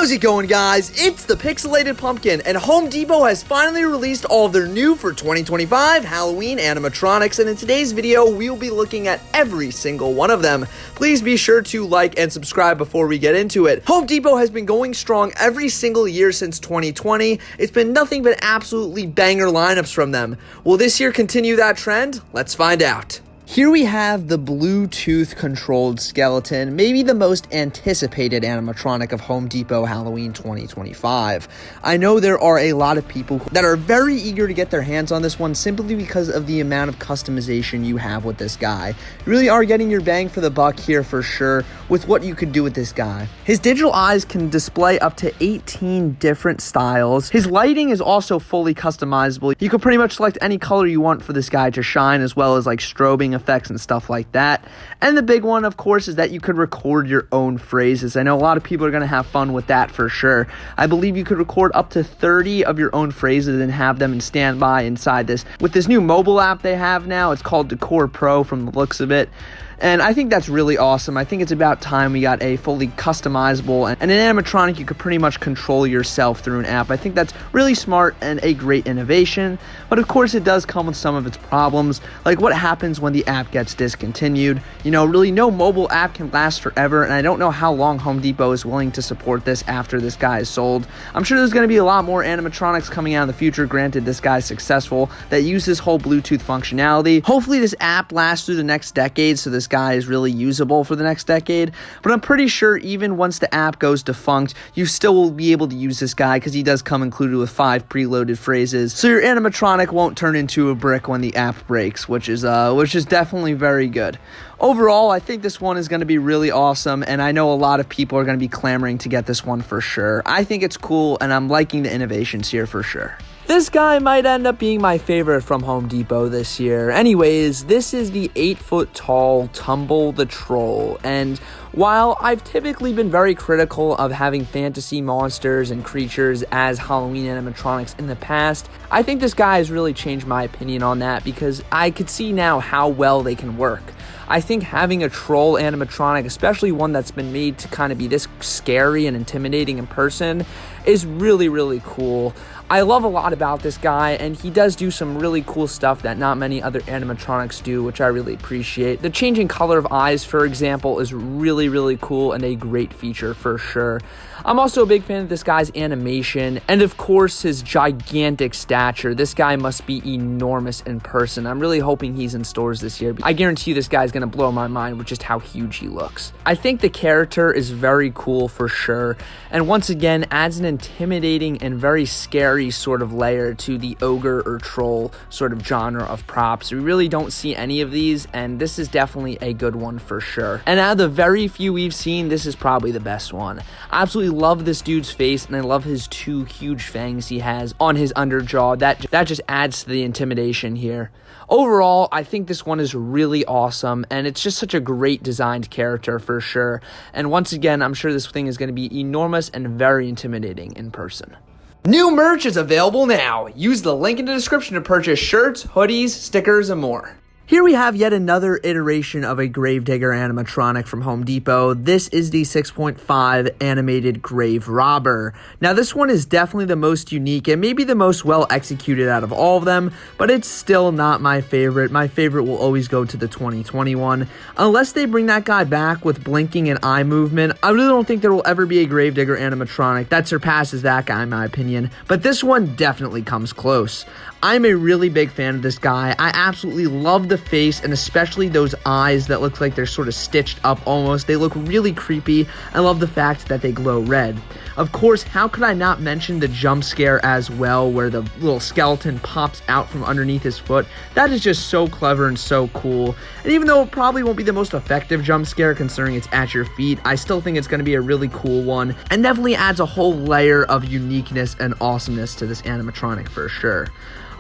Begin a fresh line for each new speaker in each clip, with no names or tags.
How's it going, guys? It's the Pixelated Pumpkin, and Home Depot has finally released all of their new for 2025 Halloween animatronics, and in today's video, we will be looking at every single one of them. Please be sure to like and subscribe before we get into it. Home Depot has been going strong every single year since 2020. It's been nothing but absolutely banger lineups from them. Will this year continue that trend? Let's find out. Here we have the Bluetooth-controlled skeleton, maybe the most anticipated animatronic of Home Depot Halloween 2025. I know there are a lot of people that are very eager to get their hands on this one simply because of the amount of customization you have with this guy. You really are getting your bang for the buck here for sure with what you could do with this guy. His digital eyes can display up to 18 different styles. His lighting is also fully customizable. You can pretty much select any color you want for this guy to shine, as well as like strobing effects and stuff like that. And the big one, of course, is that you could record your own phrases. I know a lot of people are going to have fun with that for sure. I believe you could record up to 30 of your own phrases and have them in standby inside this. With this new mobile app they have now, it's called Decor Pro from the looks of it. And I think that's really awesome. I think it's about time we got a fully customizable and an animatronic you could pretty much control yourself through an app. I think that's really smart and a great innovation. But of course, it does come with some of its problems, like what happens when the app gets discontinued. You know, really no mobile app can last forever, and I don't know how long Home Depot is willing to support this after this guy is sold. I'm sure there's going to be a lot more animatronics coming out in the future, granted this guy's successful, that use this whole Bluetooth functionality. Hopefully this app lasts through the next decade, so this guy is really usable for the next decade, but I'm pretty sure even once the app goes defunct, you still will be able to use this guy because he does come included with 5 preloaded phrases, so your animatronic won't turn into a brick when the app breaks, which is definitely very good. Overall, I think this one is going to be really awesome, and I know a lot of people are going to be clamoring to get this one for sure. I think it's cool, and I'm liking the innovations here for sure. This guy might end up being my favorite from Home Depot this year. Anyways, this is the 8-foot-tall Tumble the Troll, and while I've typically been very critical of having fantasy monsters and creatures as Halloween animatronics in the past, I think this guy has really changed my opinion on that because I could see now how well they can work. I think having a troll animatronic, especially one that's been made to kind of be this scary and intimidating in person, is really, really cool. I love a lot about this guy, and he does do some really cool stuff that not many other animatronics do, which I really appreciate. The changing color of eyes, for example, is really, really cool and a great feature for sure. I'm also a big fan of this guy's animation, and of course his gigantic stature. This guy must be enormous in person. I'm really hoping he's in stores this year. I guarantee you this guy's gonna blow my mind with just how huge he looks. I think the character is very cool for sure, and once again adds an intimidating and very scary sort of layer to the ogre or troll sort of genre of props. We really don't see any of these, and this is definitely a good one for sure. And out of the very few we've seen, this is probably the best one. I absolutely love this dude's face, and I love his 2 huge fangs he has on his underjaw. That just adds to the intimidation here. Overall, I think this one is really awesome, and it's just such a great designed character for sure. And once again, I'm sure this thing is going to be enormous and very intimidating in person. New merch is available now. Use the link in the description to purchase shirts, hoodies, stickers, and more. Here we have yet another iteration of a Gravedigger animatronic from Home Depot. This is the 6.5 animated Grave Robber. Now this one is definitely the most unique and maybe the most well executed out of all of them, but it's still not my favorite. My favorite will always go to the 2021. Unless they bring that guy back with blinking and eye movement, I really don't think there will ever be a Gravedigger animatronic that surpasses that guy in my opinion, but this one definitely comes close. I'm a really big fan of this guy. I absolutely love the face, and especially those eyes that look like they're sort of stitched up almost. They look really creepy. I love the fact that they glow red. Of course, how could I not mention the jump scare as well, where the little skeleton pops out from underneath his foot? That is just so clever and so cool. And even though it probably won't be the most effective jump scare considering it's at your feet, I still think it's going to be a really cool one, and definitely adds a whole layer of uniqueness and awesomeness to this animatronic for sure.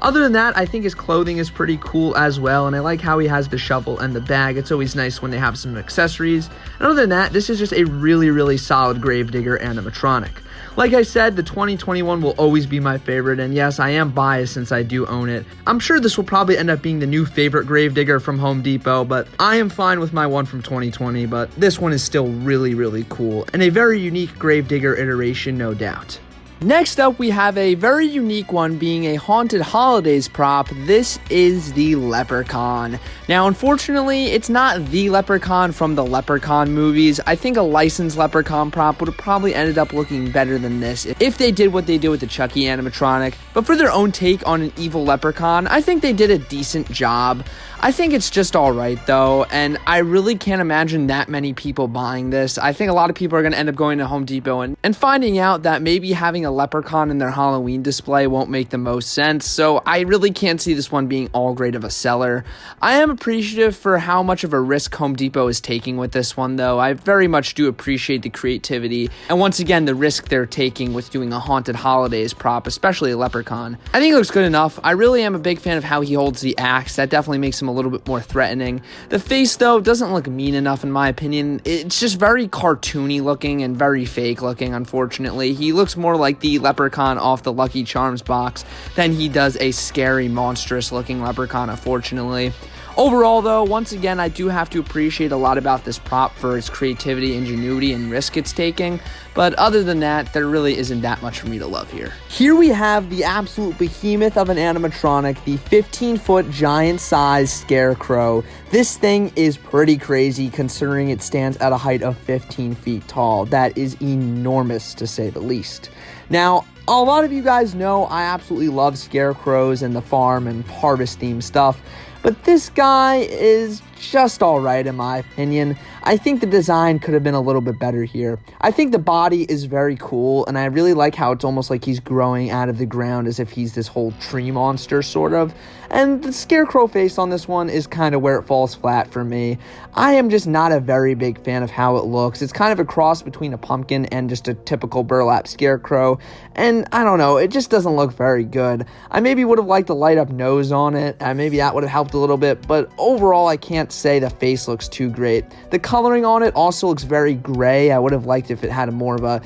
Other than that, I think his clothing is pretty cool as well, and I like how he has the shovel and the bag. It's always nice when they have some accessories. And other than that, this is just a really, really solid Gravedigger animatronic. Like I said, the 2021 will always be my favorite, and yes, I am biased since I do own it. I'm sure this will probably end up being the new favorite Gravedigger from Home Depot, but I am fine with my one from 2020, but this one is still really, really cool, and a very unique Gravedigger iteration, no doubt. Next up, we have a very unique one, being a Haunted Holidays prop. This is the Leprechaun. Now, unfortunately, it's not the Leprechaun from the Leprechaun movies. I think a licensed Leprechaun prop would have probably ended up looking better than this if they did what they did with the Chucky animatronic. But for their own take on an evil Leprechaun, I think they did a decent job. I think it's just alright though, and I really can't imagine that many people buying this. I think a lot of people are going to end up going to Home Depot and finding out that maybe having a Leprechaun in their Halloween display won't make the most sense, so I really can't see this one being all great of a seller. I am appreciative for how much of a risk Home Depot is taking with this one though. I very much do appreciate the creativity, and once again the risk they're taking with doing a Haunted Holidays prop, especially a Leprechaun. I think it looks good enough. I really am a big fan of how he holds the axe. That definitely makes him a little bit more threatening. The face though doesn't look mean enough in my opinion. It's just very cartoony looking and very fake looking, unfortunately. He looks more like the Leprechaun off the Lucky Charms box than he does a scary, monstrous looking Leprechaun, unfortunately. Overall though, once again, I do have to appreciate a lot about this prop for its creativity, ingenuity, and risk it's taking, but other than that, there really isn't that much for me to love here. Here we have the absolute behemoth of an animatronic, the 15-foot giant-sized Scarecrow. This thing is pretty crazy considering it stands at a height of 15 feet tall. That is enormous to say the least. Now, a lot of you guys know I absolutely love Scarecrows and the farm and harvest themed stuff, but this guy is just alright in my opinion. I think the design could have been a little bit better here. I think the body is very cool, and I really like how it's almost like he's growing out of the ground as if he's this whole tree monster, sort of. And the Scarecrow face on this one is kind of where it falls flat for me. I am just not a very big fan of how it looks. It's kind of a cross between a pumpkin and just a typical burlap Scarecrow, and I don't know, it just doesn't look very good. I maybe would have liked a light up nose on it, and maybe that would have helped a little bit, but overall I can't say the face looks too great. The coloring on it also looks very gray. I would have liked if it had a more of a,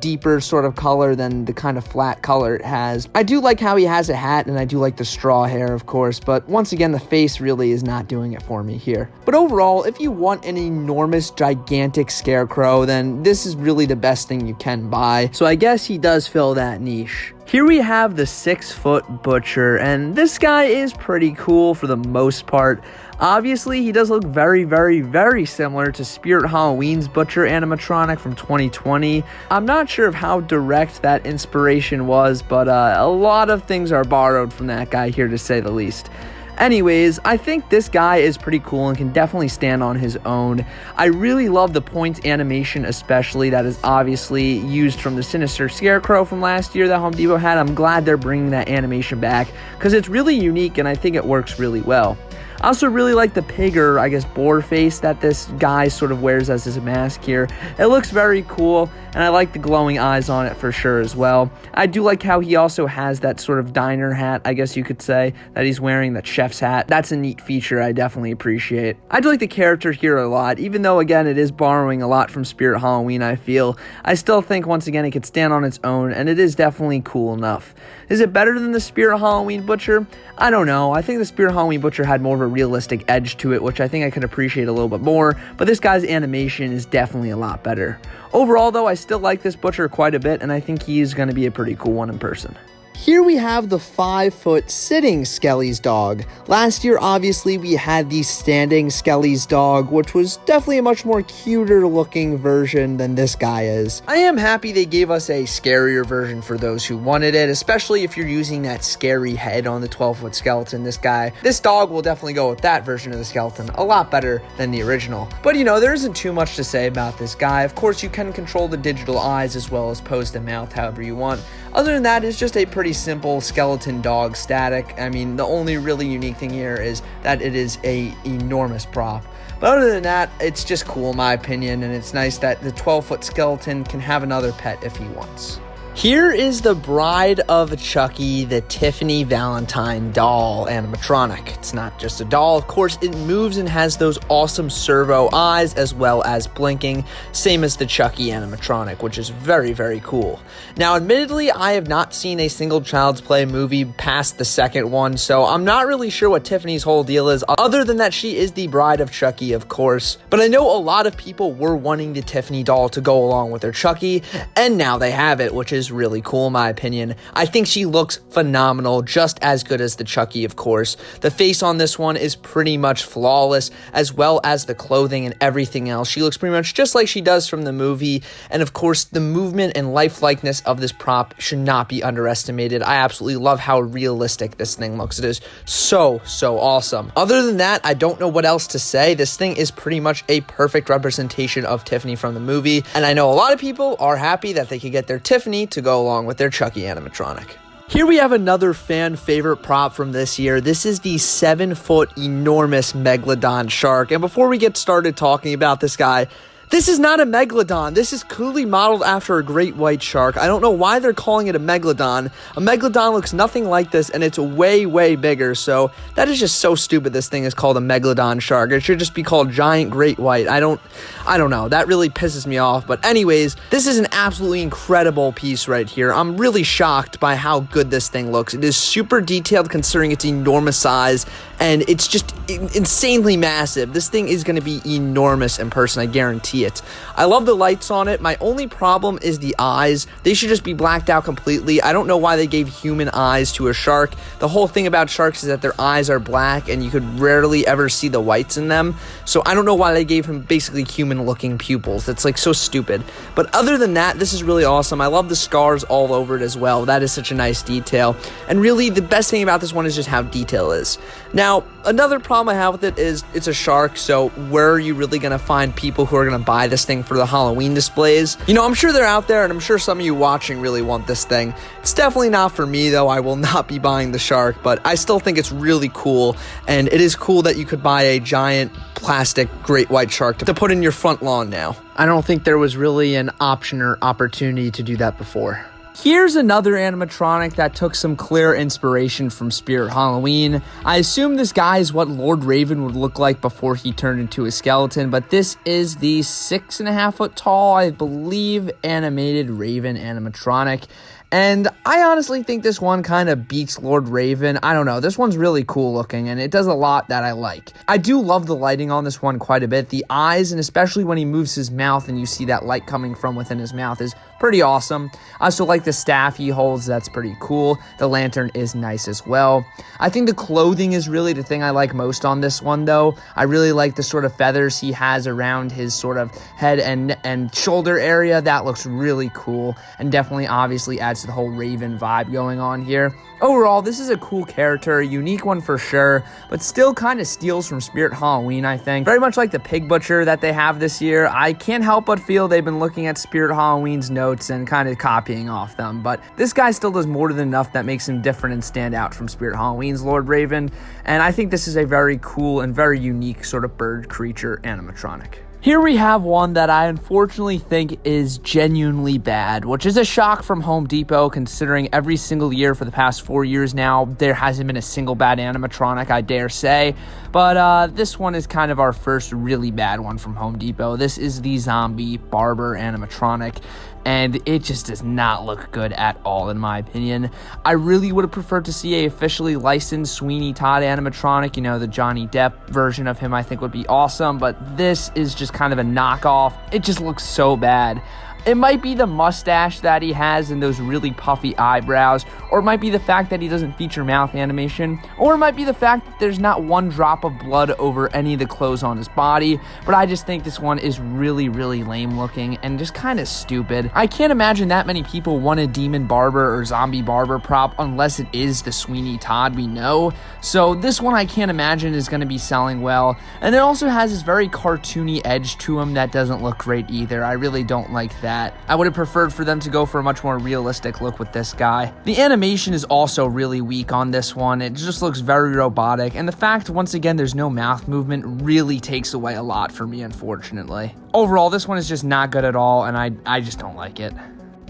deeper sort of color than the kind of flat color it has. I do like how he has a hat, and I do like the straw hair, of course, but once again, the face really is not doing it for me here. But overall, if you want an enormous, gigantic Scarecrow, then this is really the best thing you can buy. So I guess he does fill that niche. Here we have the 6-foot Butcher, and this guy is pretty cool for the most part. Obviously, he does look very, very, very similar to Spirit Halloween's Butcher animatronic from 2020. I'm not sure of how direct that inspiration was, but a lot of things are borrowed from that guy here, to say the least. Anyways, I think this guy is pretty cool and can definitely stand on his own. I really love the points animation, especially that is obviously used from the Sinister Scarecrow from last year that Home Depot had. I'm glad they're bringing that animation back because it's really unique and I think it works really well. I also really like the pig, or I guess boar face, that this guy sort of wears as his mask here. It looks very cool, and I like the glowing eyes on it for sure as well. I do like how he also has that sort of diner hat, I guess you could say, that he's wearing, that chef's hat. That's a neat feature I definitely appreciate. I do like the character here a lot, even though, again, it is borrowing a lot from Spirit Halloween, I feel. I still think, once again, it could stand on its own, and it is definitely cool enough. Is it better than the Spirit Halloween Butcher? I don't know. I think the Spirit Halloween Butcher had more of a realistic edge to it, which I think I could appreciate a little bit more, but this guy's animation is definitely a lot better. Overall, though, I still like this Butcher quite a bit, and I think he's going to be a pretty cool one in person. Here we have the 5-foot sitting Skellys dog. Last year, obviously, we had the standing Skellys dog, which was definitely a much more cuter looking version than this guy is. I am happy they gave us a scarier version for those who wanted it, especially if you're using that scary head on the 12-foot skeleton. This dog will definitely go with that version of the skeleton a lot better than the original. But there isn't too much to say about this guy. Of course, you can control the digital eyes as well as pose the mouth however you want. Other than that, it's just a pretty simple skeleton dog static. I mean, the only really unique thing here is that it is a enormous prop. But other than that, it's just cool in my opinion, and it's nice that the 12-foot skeleton can have another pet if he wants. Here is the Bride of Chucky, the Tiffany Valentine doll animatronic. It's not just a doll, of course, it moves and has those awesome servo eyes as well as blinking, same as the Chucky animatronic, which is very, very cool. Now, admittedly, I have not seen a single Child's Play movie past the second one, so I'm not really sure what Tiffany's whole deal is, other than that she is the Bride of Chucky, of course. But I know a lot of people were wanting the Tiffany doll to go along with their Chucky, and now they have it, which is really cool in my opinion. I think she looks phenomenal, just as good as the Chucky, of course. The face on this one is pretty much flawless, as well as the clothing and everything else. She looks pretty much just like she does from the movie, and of course the movement and lifelikeness of this prop should not be underestimated. I absolutely love how realistic this thing looks. It is so awesome. Other than that, I don't know what else to say. This thing is pretty much a perfect representation of Tiffany from the movie, and I know a lot of people are happy that they could get their Tiffany to go along with their Chucky animatronic. Here we have another fan favorite prop from this year. This is the 7-foot enormous Megalodon Shark. And before we get started talking about this guy, this is not a Megalodon. This is clearly modeled after a great white shark. I don't know why they're calling it a Megalodon. A Megalodon looks nothing like this, and it's way bigger, so that is just so stupid this thing is called a Megalodon Shark. It should just be called Giant Great White. I don't know. That really pisses me off. But anyways, this is an absolutely incredible piece right here. I'm really shocked by how good this thing looks. It is super detailed considering its enormous size, and it's just insanely massive. This thing is going to be enormous in person, I guarantee it. I love the lights on it. My only problem is the eyes. They should just be blacked out completely. I don't know why they gave human eyes to a shark. The whole thing about sharks is that their eyes are black and you could rarely ever see the whites in them. So I don't know why they gave him basically human looking pupils. That's like so stupid. But other than that, this is really awesome. I love the scars all over it as well. That is such a nice detail. And really the best thing about this one is just how detail is. Now, another problem I have with it is it's a shark, so where are you really going to find people who are going to buy this thing for the Halloween displays? You know, I'm sure they're out there, and I'm sure some of you watching really want this thing. It's definitely not for me, though. I will not be buying the shark, but I still think it's really cool, and it is cool that you could buy a giant plastic great white shark to put in your front lawn now. I don't think there was really an option or opportunity to do that before. Here's another animatronic that took some clear inspiration from Spirit Halloween. I assume this guy is what Lord Raven would look like before he turned into a skeleton, but this is the 6.5 foot tall, I believe, animated Raven animatronic. And I honestly think this one kind of beats Lord Raven. I don't know. This one's really cool looking, and it does a lot that I like. I do love the lighting on this one quite a bit. The eyes, and especially when he moves his mouth and you see that light coming from within his mouth, is pretty awesome. I also like the staff he holds. That's pretty cool. The lantern is nice as well. I think the clothing is really the thing I like most on this one, though. I really like the sort of feathers he has around his sort of head and shoulder area. That looks really cool, and definitely obviously adds to the whole Raven vibe going on here. Overall, this is a cool character, a unique one for sure, but still kind of steals from Spirit Halloween, I think. Very much like the Pig Butcher that they have this year. I can't help but feel they've been looking at Spirit Halloween's notes and kind of copying off them, but this guy still does more than enough that makes him different and stand out from Spirit Halloween's Lord Raven, and I think this is a very cool and very unique sort of bird creature animatronic. Here we have one that I unfortunately think is genuinely bad, which is a shock from Home Depot considering every single year for the past 4 years now, there hasn't been a single bad animatronic, I dare say. But this one is kind of our first really bad one from Home Depot. This is the zombie Barber animatronic, and it just does not look good at all in my opinion. I really would have preferred to see a officially licensed Sweeney Todd animatronic, you know, the Johnny Depp version of him I think would be awesome, but this is just kind of a knockoff. It just looks so bad. It might be the mustache that he has and those really puffy eyebrows, or it might be the fact that he doesn't feature mouth animation, or it might be the fact that there's not one drop of blood over any of the clothes on his body, but I just think this one is really lame looking and just kind of stupid. I can't imagine that many people want a Demon Barber or Zombie Barber prop unless it is the Sweeney Todd we know, so this one I can't imagine is going to be selling well, and it also has this very cartoony edge to him that doesn't look great either. I really don't like that. I would have preferred for them to go for a much more realistic look with this guy. The animation is also really weak on this one. It just looks very robotic, and the fact, once again, there's no mouth movement really takes away a lot for me, unfortunately. Overall, this one is just not good at all, and I just don't like it.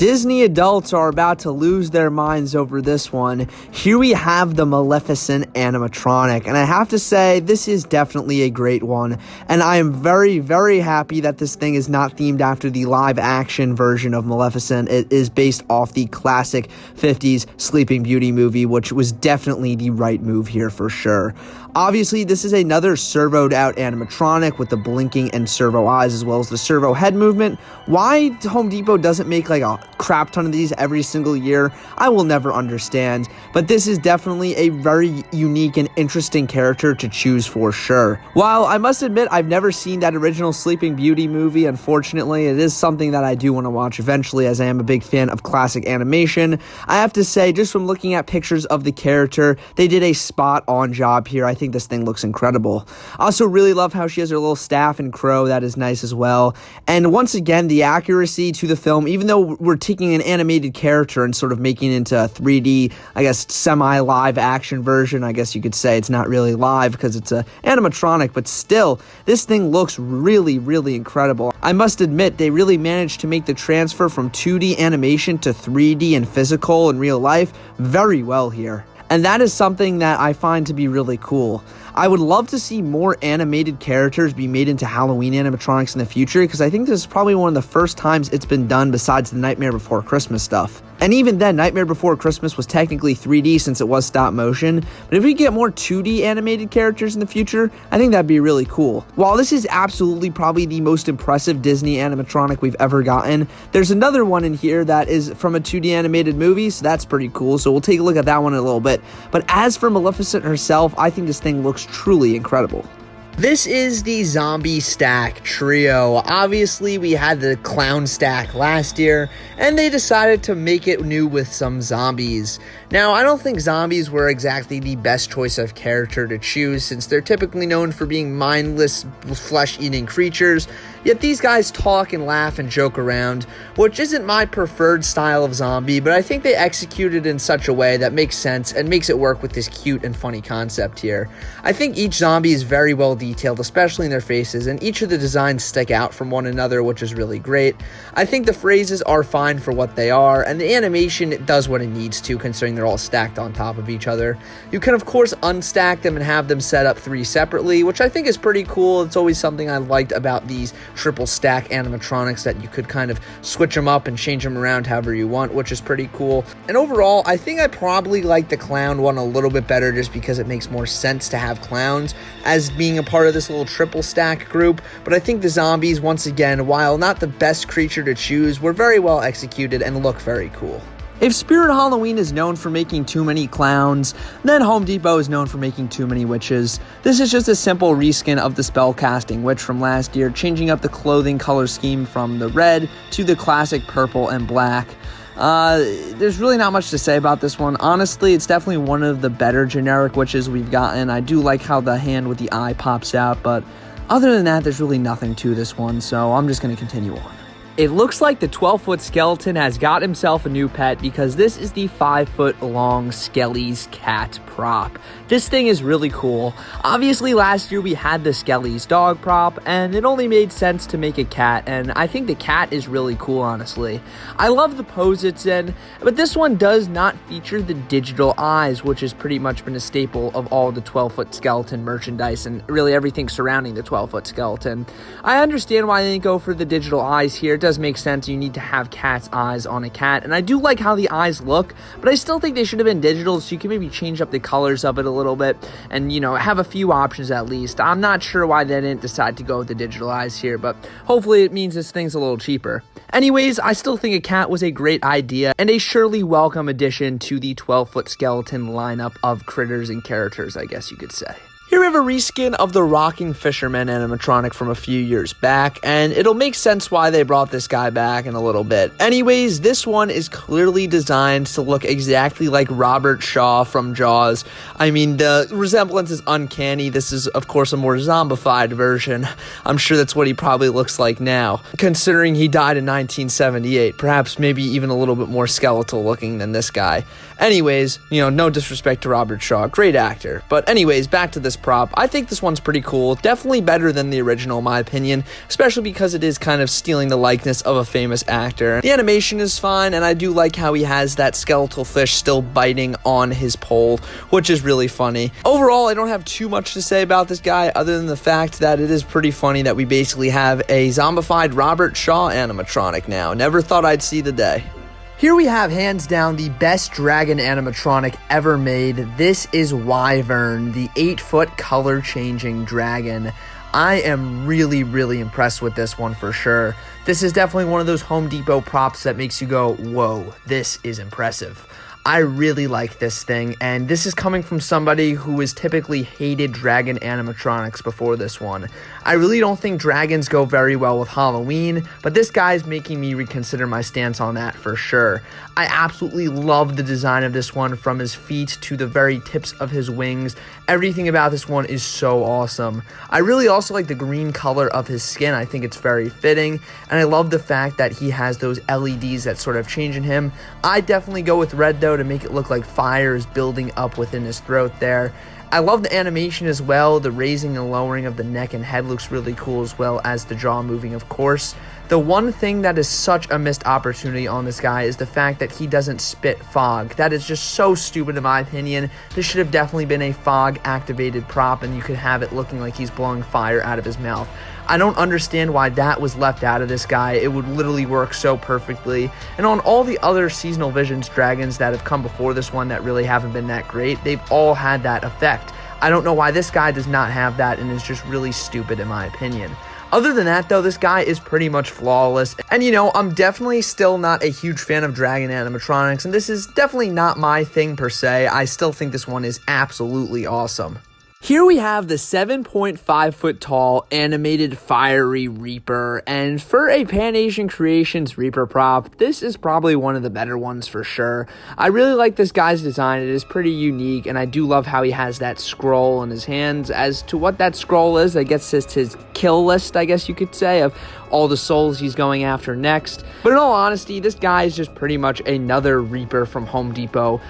Disney adults are about to lose their minds over this one. Here we have the Maleficent animatronic, and I have to say, this is definitely a great one, and I am very, very happy that this thing is not themed after the live-action version of Maleficent. It is based off the classic 50s Sleeping Beauty movie, which was definitely the right move here for sure. Obviously, this is another servoed-out animatronic with the blinking and servo eyes as well as the servo head movement. Why Home Depot doesn't make like a crap ton of these every single year, I will never understand, but this is definitely a very unique and interesting character to choose for sure. While I must admit I've never seen that original Sleeping Beauty movie, unfortunately, it is something that I do want to watch eventually as I am a big fan of classic animation. I have to say, just from looking at pictures of the character, they did a spot-on job here. I think this thing looks incredible. I also really love how she has her little staff and crow. That is nice as well. And once again, the accuracy to the film, even though we're taking an animated character and sort of making it into a 3D, I guess, semi-live action version, I guess you could say. It's not really live because it's a animatronic, but still, this thing looks really, really incredible. I must admit, they really managed to make the transfer from 2D animation to 3D and physical in real life very well here. And that is something that I find to be really cool. I would love to see more animated characters be made into Halloween animatronics in the future, because I think this is probably one of the first times it's been done besides the Nightmare Before Christmas stuff. And even then, Nightmare Before Christmas was technically 3D since it was stop motion, but if we get more 2D animated characters in the future, I think that'd be really cool. While this is absolutely probably the most impressive Disney animatronic we've ever gotten, there's another one in here that is from a 2D animated movie, so that's pretty cool, so we'll take a look at that one in a little bit. But as for Maleficent herself, I think this thing looks truly incredible. This is the zombie stack trio. Obviously, we had the clown stack last year, and they decided to make it new with some zombies. Now, I don't think zombies were exactly the best choice of character to choose, since they're typically known for being mindless, flesh-eating creatures, yet these guys talk and laugh and joke around, which isn't my preferred style of zombie, but I think they executed in such a way that makes sense and makes it work with this cute and funny concept here. I think each zombie is very well detailed, especially in their faces, and each of the designs stick out from one another, which is really great. I think the phrases are fine for what they are, and the animation does what it needs to, considering they're all stacked on top of each other. You can of course unstack them and have them set up 3 separately, which I think is pretty cool. It's always something I liked about these triple stack animatronics, that you could kind of switch them up and change them around however you want, which is pretty cool. And overall, I think I probably like the clown one a little bit better, just because it makes more sense to have clowns as being a part of this little triple stack group. But I think the zombies, once again, while not the best creature to choose, were very well executed and look very cool. If Spirit Halloween is known for making too many clowns, then Home Depot is known for making too many witches. This is just a simple reskin of the Spellcasting Witch from last year, changing up the clothing color scheme from the red to the classic purple and black. There's really not much to say about this one. Honestly, it's definitely one of the better generic witches we've gotten. I do like how the hand with the eye pops out, but other than that, there's really nothing to this one, so I'm just going to continue on. It looks like the 12-foot skeleton has got himself a new pet, because this is the 5-foot-long Skellys Cat prop. This thing is really cool. Obviously, last year we had the Skellys dog prop, and it only made sense to make a cat, and I think the cat is really cool, honestly. I love the pose it's in, but this one does not feature the digital eyes, which has pretty much been a staple of all the 12-foot skeleton merchandise, and really everything surrounding the 12-foot skeleton. I understand why they didn't go for the digital eyes here. Does make sense. You need to have cat's eyes on a cat, and I do like how the eyes look, but I still think they should have been digital, so you can maybe change up the colors of it a little bit and, you know, have a few options at least. I'm not sure why they didn't decide to go with the digital eyes here, but hopefully it means this thing's a little cheaper. Anyways, I still think a cat was a great idea and a surely welcome addition to the 12-foot skeleton lineup of critters and characters, I guess you could say. Here we have a reskin of the Rockin Fisherman animatronic from a few years back, and it'll make sense why they brought this guy back in a little bit. Anyways, this one is clearly designed to look exactly like Robert Shaw from Jaws. I mean, the resemblance is uncanny. This is, of course, a more zombified version. I'm sure that's what he probably looks like now, considering he died in 1978. Perhaps maybe even a little bit more skeletal looking than this guy. Anyways, you know, no disrespect to Robert Shaw, great actor. But anyways, back to this prop. I think this one's pretty cool. Definitely better than the original, in my opinion, especially because it is kind of stealing the likeness of a famous actor. The animation is fine, and I do like how he has that skeletal fish still biting on his pole, which is really funny. Overall, I don't have too much to say about this guy other than the fact that it is pretty funny that we basically have a zombified Robert Shaw animatronic now. Never thought I'd see the day. Here we have, hands down, the best dragon animatronic ever made. This is Wyvern, the 8-foot color-changing dragon. I am really impressed with this one for sure. This is definitely one of those Home Depot props that makes you go, whoa, this is impressive. I really like this thing, and this is coming from somebody who has typically hated dragon animatronics before this one. I really don't think dragons go very well with Halloween, but this guy's making me reconsider my stance on that for sure. I absolutely love the design of this one, from his feet to the very tips of his wings. Everything about this one is so awesome. I really also like the green color of his skin. I think it's very fitting, and I love the fact that he has those LEDs that sort of change in him. I definitely go with red though, to make it look like fire is building up within his throat there. I love the animation as well. The raising and lowering of the neck and head looks really cool, as well as the jaw moving, of course. The one thing that is such a missed opportunity on this guy is the fact that he doesn't spit fog. That is just so stupid in my opinion. This should have definitely been a fog activated prop, and you could have it looking like he's blowing fire out of his mouth. I don't understand why that was left out of this guy. It would literally work so perfectly. And on all the other Seasonal Visions dragons that have come before this one that really haven't been that great, they've all had that effect. I don't know why this guy does not have that, and is just really stupid in my opinion. Other than that though, this guy is pretty much flawless. And you know, I'm definitely still not a huge fan of dragon animatronics, and this is definitely not my thing per se. I still think this one is absolutely awesome. Here we have the 7.5 foot tall animated fiery Reaper, and for a Pan Asian Creations Reaper prop, this is probably one of the better ones for sure. I really like this guy's design. It is pretty unique, and I do love how he has that scroll in his hands. As to what that scroll is, I guess it's his kill list, I guess you could say, of all the souls he's going after next. But in all honesty, this guy is just pretty much another Reaper from Home Depot.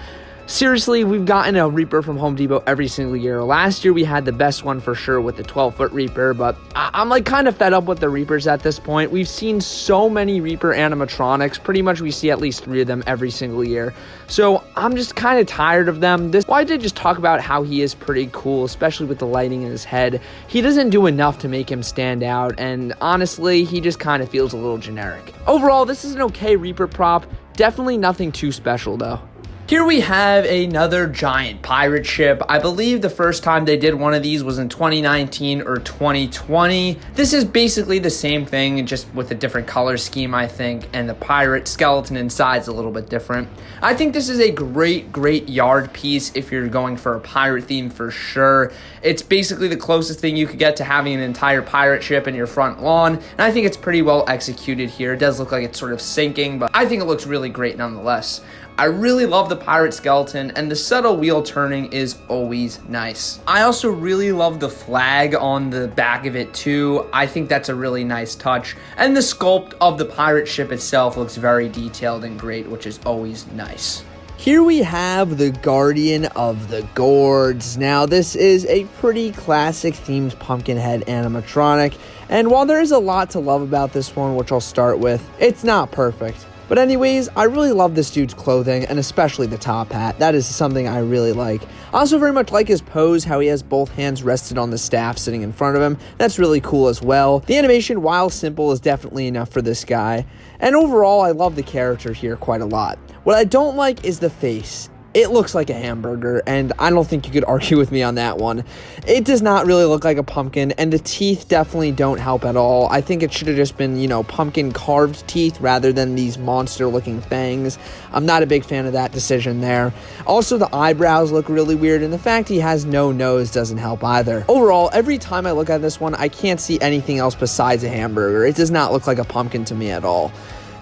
Seriously, we've gotten a Reaper from Home Depot every single year. Last year we had the best one for sure with the 12-foot Reaper, but I'm like kind of fed up with the Reapers at this point. We've seen so many Reaper animatronics. Pretty much we see at least 3 of them every single year. So I'm just kind of tired of them. Why did I just talk about how he is pretty cool, especially with the lighting in his head? He doesn't do enough to make him stand out, and honestly, he just kind of feels a little generic. Overall, this is an okay Reaper prop. Definitely nothing too special though. Here we have another giant pirate ship. I believe the first time they did one of these was in 2019 or 2020. This is basically the same thing, just with a different color scheme, I think, and the pirate skeleton inside is a little bit different. I think this is a great yard piece if you're going for a pirate theme for sure. It's basically the closest thing you could get to having an entire pirate ship in your front lawn, and I think it's pretty well executed here. It does look like it's sort of sinking, but I think it looks really great nonetheless. I really love the pirate skeleton, and the subtle wheel turning is always nice. I also really love the flag on the back of it too. I think that's a really nice touch. And the sculpt of the pirate ship itself looks very detailed and great, which is always nice. Here we have the Guardian of the Gourds. Now, this is a pretty classic themed pumpkin head animatronic, and while there is a lot to love about this one, which I'll start with, it's not perfect. But anyways, I really love this dude's clothing, and especially the top hat. That is something I really like. I also very much like his pose, how he has both hands rested on the staff sitting in front of him. That's really cool as well. The animation, while simple, is definitely enough for this guy. And overall, I love the character here quite a lot. What I don't like is the face. It looks like a hamburger, and I don't think you could argue with me on that one. It does not really look like a pumpkin, and the teeth definitely don't help at all. I think it should have just been, you know, pumpkin carved teeth rather than these monster-looking fangs. I'm not a big fan of that decision there. Also, the eyebrows look really weird, and the fact he has no nose doesn't help either. Overall, every time I look at this one, I can't see anything else besides a hamburger. It does not look like a pumpkin to me at all.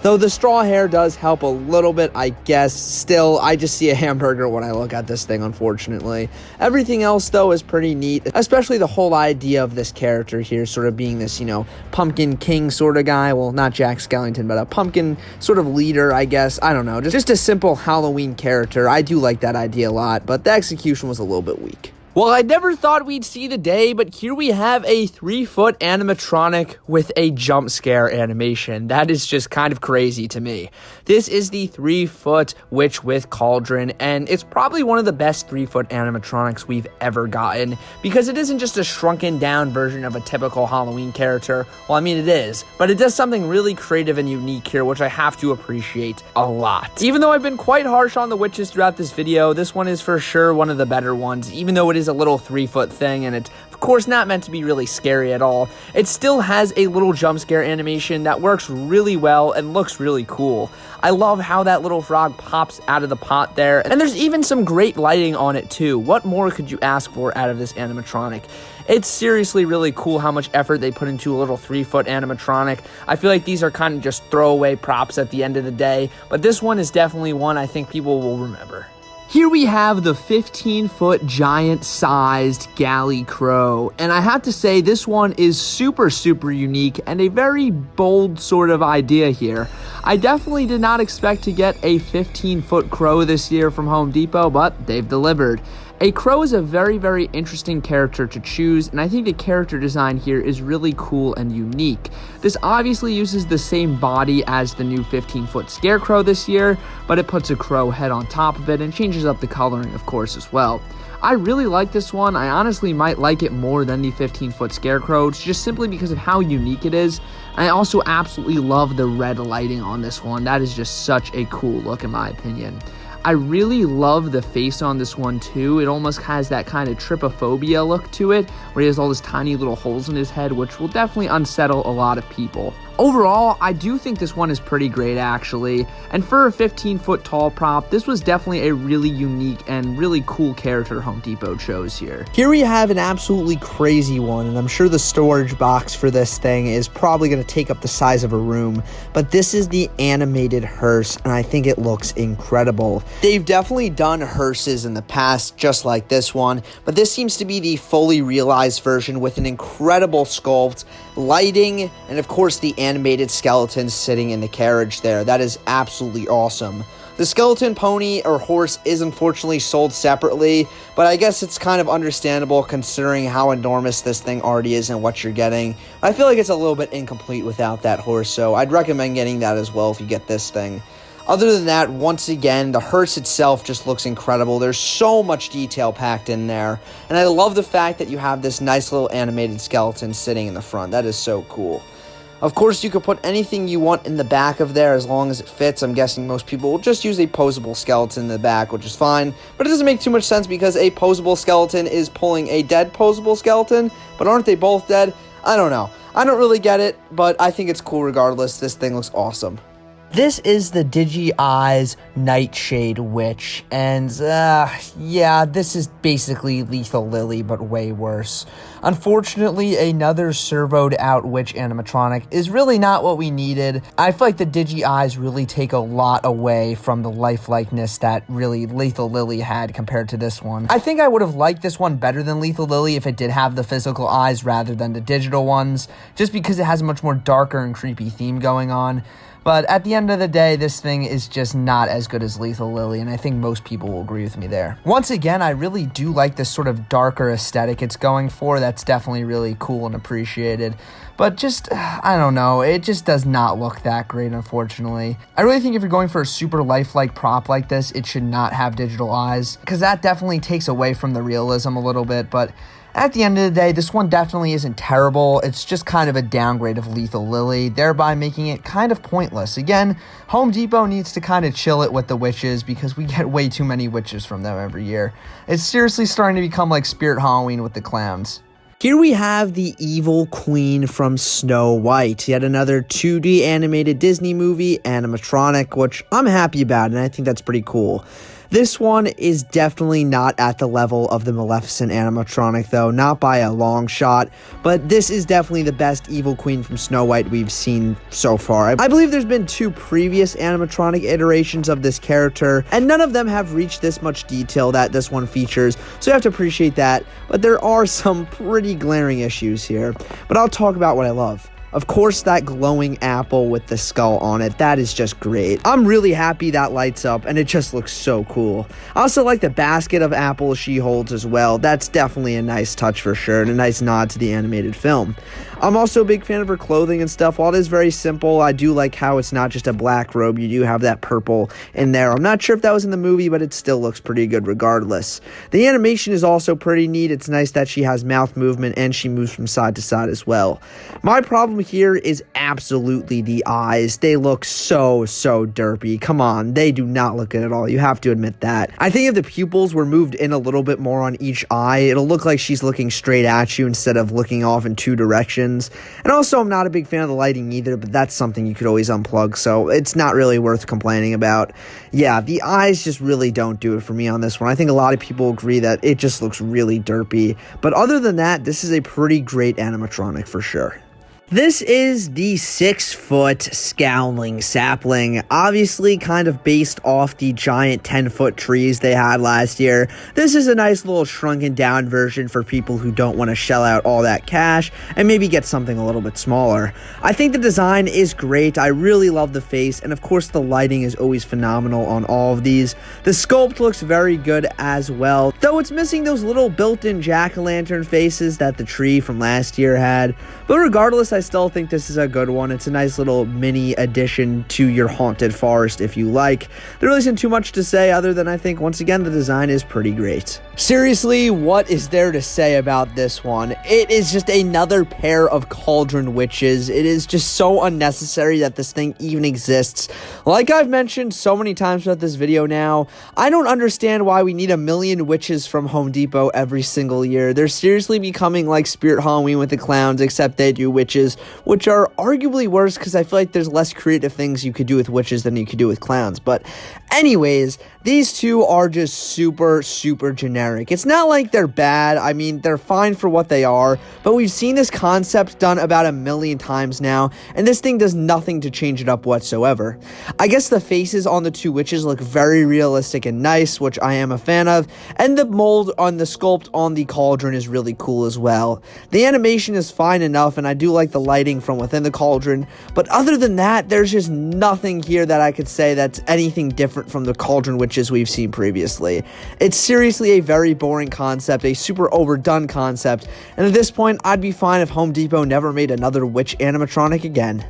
Though the straw hair does help a little bit, I guess. Still, I just see a hamburger when I look at this thing, unfortunately. Everything else, though, is pretty neat, especially the whole idea of this character here sort of being this, you know, pumpkin king sort of guy. Well, not Jack Skellington, but a pumpkin sort of leader, I guess. I don't know. Just a simple Halloween character. I do like that idea a lot, but the execution was a little bit weak. Well, I never thought we'd see the day, but here we have a 3-foot animatronic with a jump scare animation. That is just kind of crazy to me. This is the 3-foot witch with cauldron, and it's probably one of the best 3-foot animatronics we've ever gotten, because it isn't just a shrunken down version of a typical Halloween character. Well, I mean, it is, but it does something really creative and unique here, which I have to appreciate a lot. Even though I've been quite harsh on the witches throughout this video, this one is for sure one of the better ones, even though it is a little 3-foot thing, and it's of course not meant to be really scary at all. It still has a little jump scare animation that works really well and looks really cool. I love how that little frog pops out of the pot there, and there's even some great lighting on it too. What more could you ask for out of this animatronic? It's seriously really cool how much effort they put into a little 3-foot animatronic. I feel like these are kind of just throwaway props at the end of the day, but this one is definitely one I think people will remember. Here we have the 15-foot giant-sized galley crow, and I have to say this one is super unique and a very bold sort of idea here. I definitely did not expect to get a 15-foot crow this year from Home Depot, but they've delivered. A crow is a very interesting character to choose, and I think the character design here is really cool and unique. This obviously uses the same body as the new 15-foot Scarecrow this year, but it puts a crow head on top of it and changes up the coloring, of course, as well. I really like this one. I honestly might like it more than the 15-foot Scarecrow, just simply because of how unique it is. And I also absolutely love the red lighting on this one. That is just such a cool look in my opinion. I really love the face on this one too. It almost has that kind of trypophobia look to it, where he has all these tiny little holes in his head, which will definitely unsettle a lot of people. Overall, I do think this one is pretty great actually, and for a 15-foot tall prop, this was definitely a really unique and really cool character Home Depot chose here. Here we have an absolutely crazy one, and I'm sure the storage box for this thing is probably going to take up the size of a room, but this is the animated hearse, and I think it looks incredible. They've definitely done hearses in the past, just like this one, but this seems to be the fully realized version with an incredible sculpt, lighting, and of course the animated skeleton sitting in the carriage there. That is absolutely awesome. The skeleton pony or horse is unfortunately sold separately, but I guess it's kind of understandable considering how enormous this thing already is and what you're getting. I feel like it's a little bit incomplete without that horse, so I'd recommend getting that as well if you get this thing. Other than that, once again, the hearse itself just looks incredible. There's so much detail packed in there, and I love the fact that you have this nice little animated skeleton sitting in the front. That is so cool. Of course, you could put anything you want in the back of there as long as it fits. I'm guessing most people will just use a posable skeleton in the back, which is fine. But it doesn't make too much sense because a posable skeleton is pulling a dead posable skeleton. But aren't they both dead? I don't know. I don't really get it, but I think it's cool regardless. This thing looks awesome. This is the Digi-Eyes Nightshade Witch, and yeah, this is basically Lethal Lily, but way worse. Unfortunately, another servoed out witch animatronic is really not what we needed. I feel like the Digi-Eyes really take a lot away from the lifelikeness that really Lethal Lily had compared to this one. I think I would have liked this one better than Lethal Lily if it did have the physical eyes rather than the digital ones, just because it has a much more darker and creepy theme going on. But at the end of the day, this thing is just not as good as Lethal Lily, and I think most people will agree with me there. Once again, I really do like this sort of darker aesthetic it's going for. That's definitely really cool and appreciated. But just, I don't know, it just does not look that great, unfortunately. I really think if you're going for a super lifelike prop like this, it should not have digital eyes, because that definitely takes away from the realism a little bit, but at the end of the day, this one definitely isn't terrible. It's just kind of a downgrade of Lethal Lily, thereby making it kind of pointless. Again, Home Depot needs to kind of chill it with the witches because we get way too many witches from them every year. It's seriously starting to become like Spirit Halloween with the clowns. Here we have the evil queen from Snow White, yet another 2D animated Disney movie animatronic, which I'm happy about, and I think that's pretty cool. This one is definitely not at the level of the Maleficent animatronic, though, not by a long shot, but this is definitely the best evil queen from Snow White we've seen so far. I believe there's been 2 previous animatronic iterations of this character, and none of them have reached this much detail that this one features, so you have to appreciate that, but there are some pretty glaring issues here. But I'll talk about what I love. Of course, that glowing apple with the skull on it, that is just great. I'm really happy that lights up, and it just looks so cool. I also like the basket of apples she holds as well. That's definitely a nice touch for sure, and a nice nod to the animated film. I'm also a big fan of her clothing and stuff. While it is very simple, I do like how it's not just a black robe. You do have that purple in there. I'm not sure if that was in the movie, but it still looks pretty good regardless. The animation is also pretty neat. It's nice that she has mouth movement and she moves from side to side as well. My problem here is absolutely the eyes. They look so derpy. Come on, they do not look good at all. You have to admit that. I think if the pupils were moved in a little bit more on each eye, it'll look like she's looking straight at you instead of looking off in two directions. And also, I'm not a big fan of the lighting either, but that's something you could always unplug, so it's not really worth complaining about. Yeah, the eyes just really don't do it for me on this one. I think a lot of people agree that it just looks really derpy, but other than that, this is a pretty great animatronic for sure. This is the 6-foot Screeching Sapling, obviously kind of based off the giant 10-foot trees they had last year. This is a nice little shrunken down version for people who don't want to shell out all that cash and maybe get something a little bit smaller. I think the design is great. I really love the face, and of course the lighting is always phenomenal on all of these. The sculpt looks very good as well, though it's missing those little built-in jack-o'-lantern faces that the tree from last year had. But regardless, I still think this is a good one. It's a nice little mini addition to your haunted forest if you like. There really isn't too much to say other than I think, once again, the design is pretty great. Seriously, what is there to say about this one? It is just another pair of Cauldron Witches. It is just so unnecessary that this thing even exists. Like I've mentioned so many times throughout this video now, I don't understand why we need a million witches from Home Depot every single year. They're seriously becoming like Spirit Halloween with the clowns, except they do witches, which are arguably worse because I feel like there's less creative things you could do with witches than you could do with clowns. But anyways, these two are just super generic. It's not like they're bad. I mean, they're fine for what they are, but we've seen this concept done about 1,000,000 times now, and this thing does nothing to change it up whatsoever. I guess the faces on the two witches look very realistic and nice, which I am a fan of, and the mold on the sculpt on the cauldron is really cool as well. The animation is fine enough, and I do like the lighting from within the cauldron, but other than that, there's just nothing here that I could say that's anything different from the Cauldron Witches we've seen previously. It's seriously a very boring concept, a super overdone concept, and at this point, I'd be fine if Home Depot never made another witch animatronic again.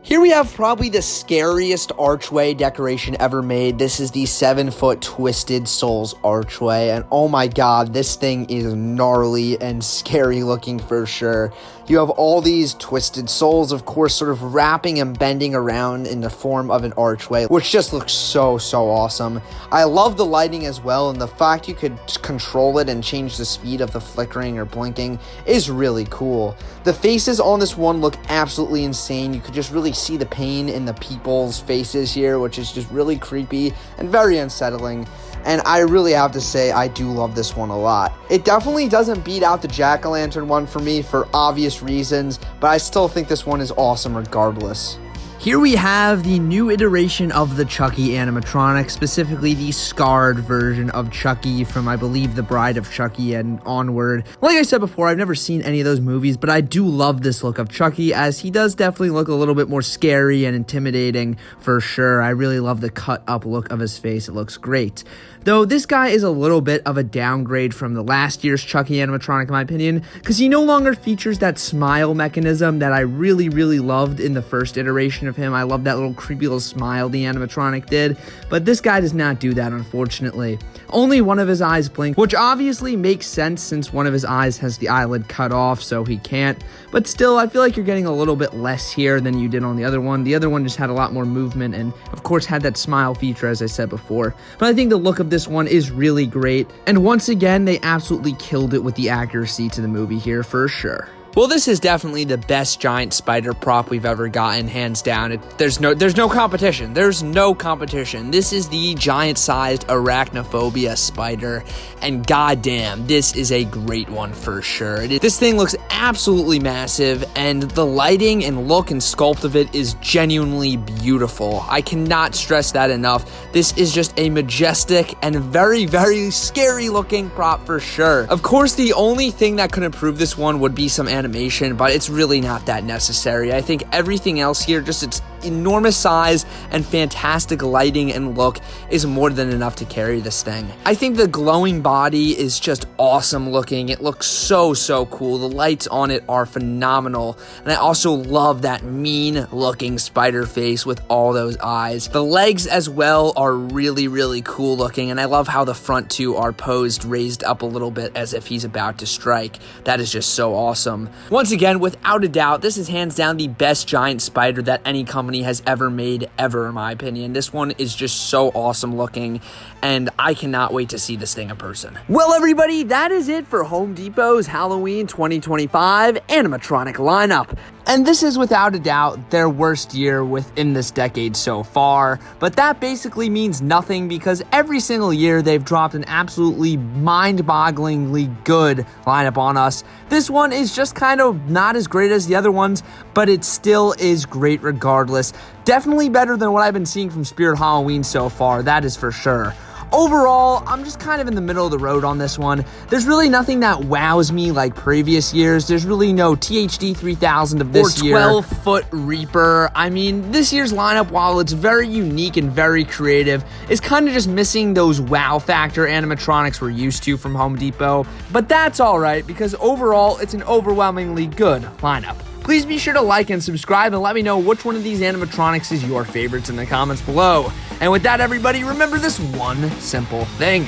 Here we have probably the scariest archway decoration ever made. This is the 7-foot Twisted Souls archway, and oh my god, this thing is gnarly and scary looking for sure. You have all these twisted souls, of course, sort of wrapping and bending around in the form of an archway, which just looks so awesome. I love the lighting as well, and the fact you could control it and change the speed of the flickering or blinking is really cool. The faces on this one look absolutely insane. You could just really see the pain in the people's faces here, which is just really creepy and very unsettling. And I really have to say, I do love this one a lot. It definitely doesn't beat out the jack-o'-lantern one for me for obvious reasons, but I still think this one is awesome regardless. Here we have the new iteration of the Chucky animatronic, specifically the scarred version of Chucky from, I believe, The Bride of Chucky and onward. Like I said before, I've never seen any of those movies, but I do love this look of Chucky, as he does definitely look a little bit more scary and intimidating for sure. I really love the cut-up look of his face. It looks great. Though this guy is a little bit of a downgrade from the last year's Chucky animatronic, in my opinion, because he no longer features that smile mechanism that I really loved in the first iteration of him. I love that little creepy little smile the animatronic did, but this guy does not do that, unfortunately. Only one of his eyes blink, which obviously makes sense since one of his eyes has the eyelid cut off, so he can't. But still, I feel like you're getting a little bit less here than you did on the other one. The other one just had a lot more movement and, of course, had that smile feature, as I said before. But I think the look of this one is really great, and once again, they absolutely killed it with the accuracy to the movie here for sure. Well, this is definitely the best giant spider prop we've ever gotten, hands down. There's no competition. There's no competition. This is the giant-sized arachnophobia spider, and goddamn, this is a great one for sure. This thing looks absolutely massive, and the lighting and look and sculpt of it is genuinely beautiful. I cannot stress that enough. This is just a majestic and very scary-looking prop for sure. Of course, the only thing that could improve this one would be some animation animation, but it's really not that necessary. I think everything else here, just its enormous size and fantastic lighting and look, is more than enough to carry this thing. I think the glowing body is just awesome looking. It looks so cool. The lights on it are phenomenal, and I also love that mean looking spider face with all those eyes. The legs as well are really cool looking, and I love how the front two are posed raised up a little bit as if he's about to strike. That is just so awesome. Once again, without a doubt, this is hands down the best giant spider that any company has ever made, ever, in my opinion. This one is just so awesome looking, and I cannot wait to see this thing in person. Well, everybody, that is it for Home Depot's Halloween 2025 animatronic lineup. And this is without a doubt their worst year within this decade so far, but that basically means nothing because every single year they've dropped an absolutely mind-bogglingly good lineup on us. This one is just kind of not as great as the other ones, but it still is great regardless. Definitely better than what I've been seeing from Spirit Halloween so far, that is for sure. Overall, I'm just kind of in the middle of the road on this one. There's really nothing that wows me like previous years. There's really no THD 3000 of this year. Or 12-foot Reaper. I mean, this year's lineup, while it's very unique and very creative, is kind of just missing those wow factor animatronics we're used to from Home Depot. But that's alright, because overall, it's an overwhelmingly good lineup. Please be sure to like and subscribe and let me know which one of these animatronics is your favorites in the comments below. And with that, everybody, remember this one simple thing.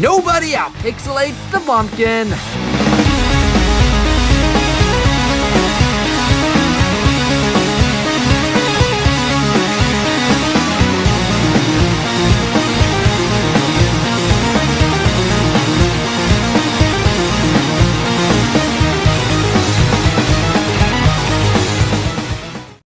Nobody outpixelates the pumpkin.